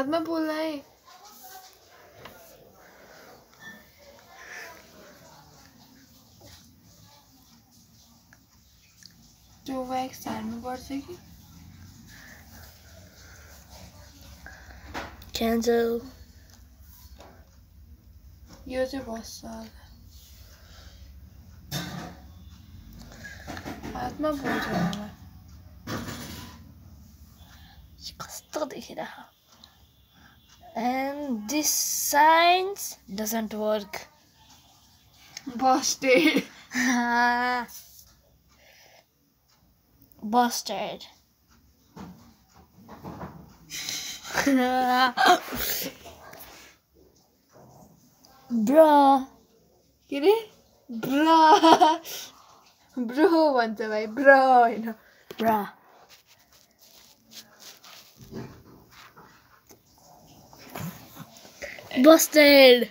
हातमा बोल्न है त्यो व्याक्स हाल्नु पर्छ कि Cancel. यो चाहिँ बस्छ हातमा बोल्छ मलाई कस्तो देखिरहेको and this science doesn't work. Busted. Busted. Bruh. के रे ब्रो ब्रो भन्छ भाइ ब्रो हैन Bruh. Busted.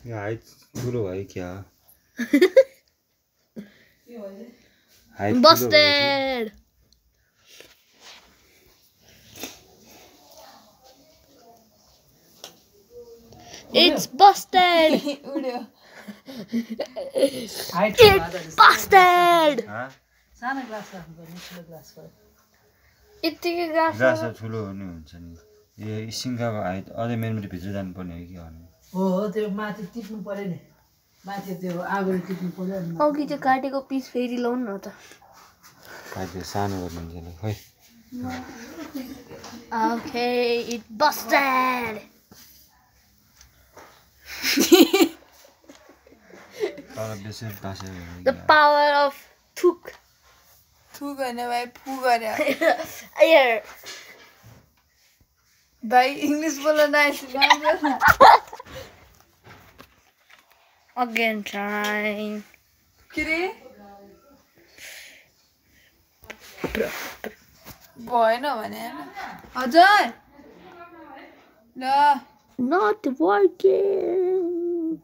यो हाइट ठुलो भयो क्या हाइट Busted. It's busted. उड्यो It's busted. सानो ग्लास राख्नुपर्ने ठुलो ग्लास भयो यतिकै ग्लास ग्लास ठुलो हुने हुन्छ नि यो सिङ्गाको हाइट अझै मेमोरी भित्र जानुपर्ने हो कि भन्नु हो त्यो माथि टिप्नु पर्यो नि माथि त्यो आगोले टिप्नु पर्यो नि अघि त्यो काटेको पिस फेरि लाउनु न त काट्यो सानो गर्नुहुन्छ नि खै Okay, it busted. तर बेसी बासेर The power of thuk. थु गर्ने भाइ फु गरे Here. भाइ इङ्ग्लिस बोल्न नआइसक्यो Again trying. के रे भएन भने हैन हजुर ल Not working.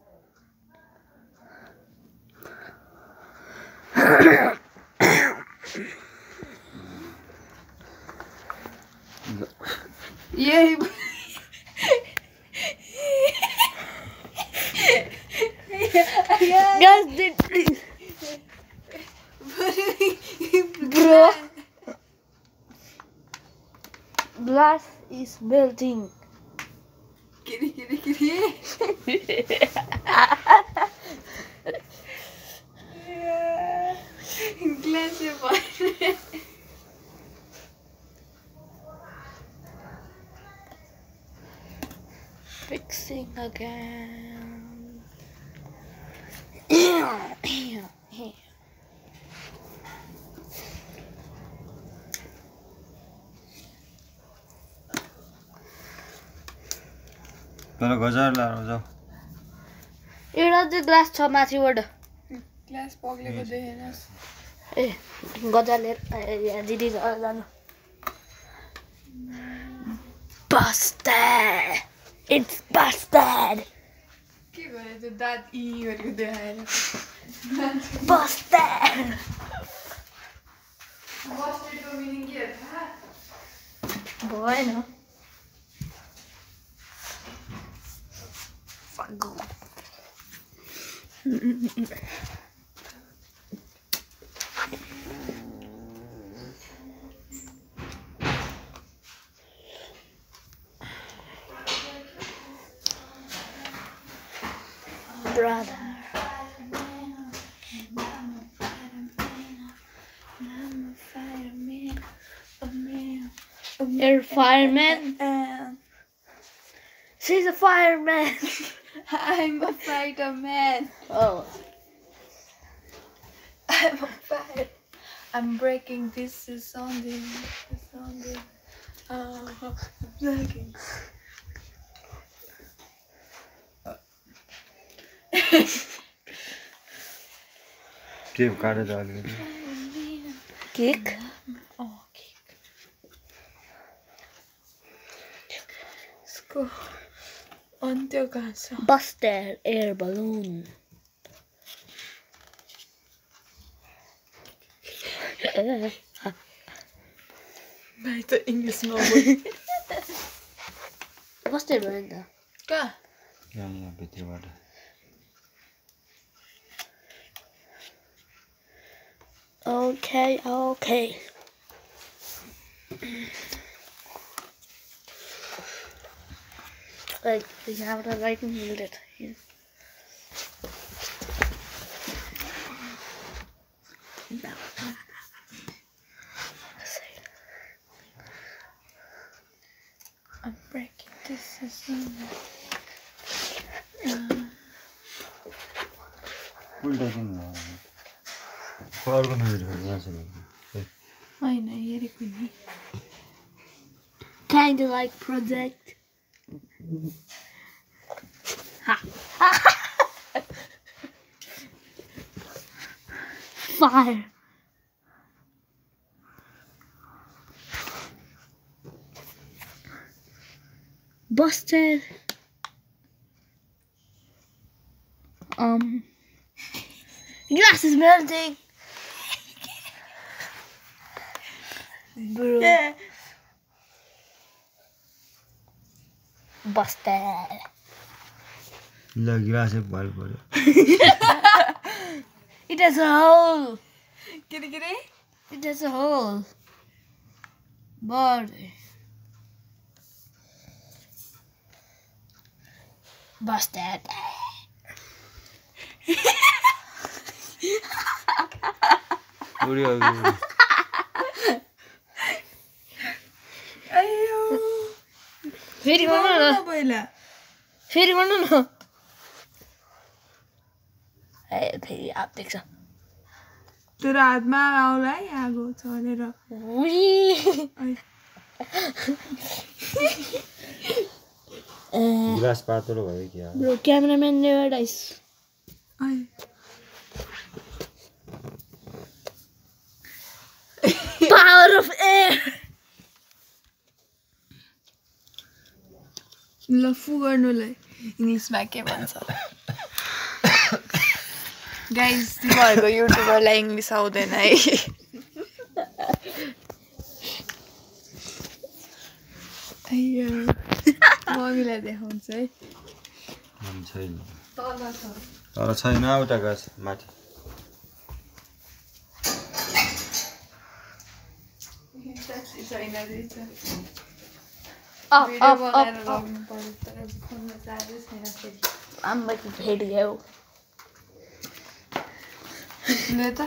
यही Guys, bro, glass is melting. किरी ग्लास भयो Fixing again. तर गजार लाएर जाऊ एउटा चाहिँ ग्लास छ माथिबाट ग्लास पग्लेको देखेनस् ए गजाले दिदी जानु Busted! It's busted! के गरे त्यो दाँत इ गरेको देखाएर Busted! बस्टेडको मिनिङ के हो थाहा भएन Brother. You're a fireman? She's a fireman. I'm a fighter man. Oh. I'm a fighter. I'm breaking pieces on the breaking. Tape काटेर अलिकति Kick? Oh, kick. इसको अन्त्य कहाँ छ Busted air balloon. भाइ त इङ्ग्लिसमा बोल बस्दै भयो नि त कहाँ यहाँ भित्रबाट ओके यहाँबाट लाइट मिल्दैन I'm breaking this उल्टा किन अर्को नजर मान्छे होइन हेरेको नि kind of like project fire busted glass is melting bro busted ल गिलासै भल पर्यो it has a hole के it has a hole but busted उड्यो अयो फेरि गर्नु न पहिला फेरि गर्नु न ए फेरि आप देख्छ तेरो हातमा आउला है आगो चलेर गिलास पातलो भयो कि bro cameraman never dice power of air ल फु गर्नुलाई इङ्ग्लिसमा के भन्छ गाइस तिमीहरूको युट्युबरलाई इङ्ग्लिस आउँदैन है अಯ್यो मम्मीलाई देखाउँछ है छैन तल छ तर छैन उता गएछ माथि छैन रहेछ up भिडियो up बनाएर up लग्नु पर्यो तर फोनमा चार्जै छैन फेरि आम्मा कि फेरि गयो ले त